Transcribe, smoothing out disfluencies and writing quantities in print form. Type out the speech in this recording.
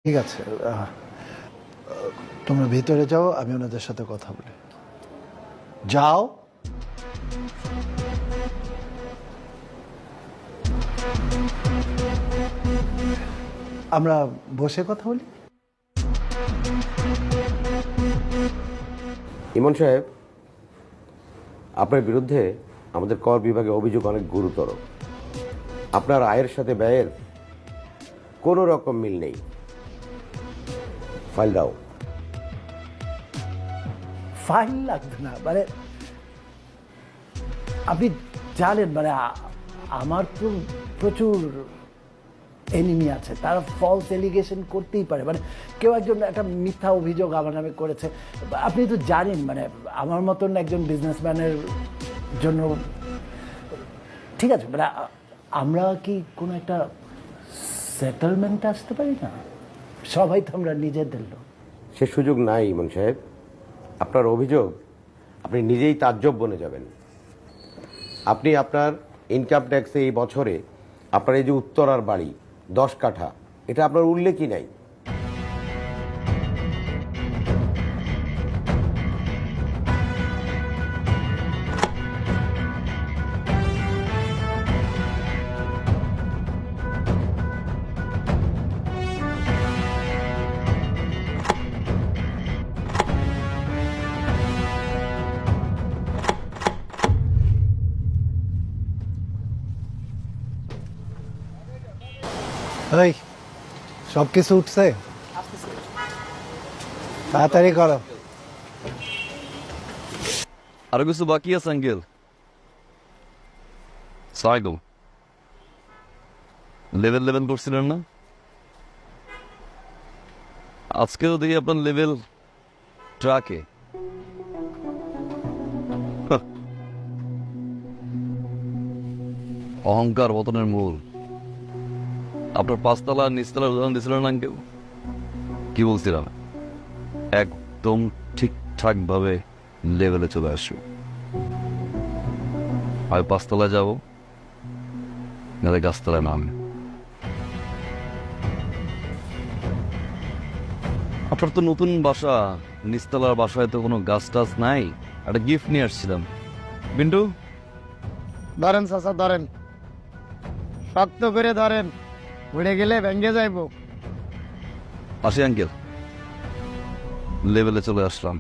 ঠিক আছে, তোমরা ভিতরে যাও, আমি ওনাদের সাথে কথা বলি। যাও। আমরা বসে কথা বলি। ইমন সাহেব, আপনার বিরুদ্ধে আমাদের কর বিভাগে অভিযোগ অনেক গুরুতর। আপনার আয়ের সাথে ব্যয়ের কোনো রকম মিল নেই। ফাইল দাও। ফাইল লাগবে না, মানে আপনি জানেন, মানে আমার তো প্রচুর এনিমি আছে, তারা ফলস এলিগেশন করতেই পারে। মানে কেউ একজন একটা মিথ্যা অভিযোগ আমার নামে করেছে, আপনি তো জানেন, মানে আমার মতন একজন বিজনেসম্যানের জন্য। ঠিক আছে, মানে আমরা কি কোনো একটা সেটেলমেন্টে আসতে পারি না? সবাই তো আমরা নিজেদের লোক। সে সুযোগ নাই ইমন সাহেব। আপনার অভিযোগ আপনি নিজেই তাজ্জব বনে যাবেন। আপনি আপনার ইনকাম ট্যাক্সে এই বছরে আপনার এই যে উত্তরার বাড়ি 10 কাঠা, এটা আপনার উল্লেখই নাই। এই সব কিছু উঠছে, তাড়াতাড়ি করো। আরো কিছু বাকি আছে আঙ্কেল। সাইকেল লেভেল করছিলেন না? আজকেও দেখি আপনার লেভেল ট্রাকে। অহংকার পতনের মূল। আপনার 5 তলা নিচতলার উদাহরণ দিয়েছিলেন না আঙ্কেল? কি বলছিলাম? একদম ঠিকঠাক ভাবে লেভেলে চলে আসবো। হয় 5 তলায় যাবো, নাহলে গাছতলায় নামবে। আপনার তো নতুন বাসা, নিচতলার বাসায় তো কোনো গাছ টাছ নাই। একটা গিফট নিয়ে আসছিলাম। বিন্টু, ধরেন চাচা, ধরেন, শক্ত করে ধরেন, উড়ে গেলে ভেঙে যাইব। আসি আঙ্কেল, লেভেলে চলে আসলাম।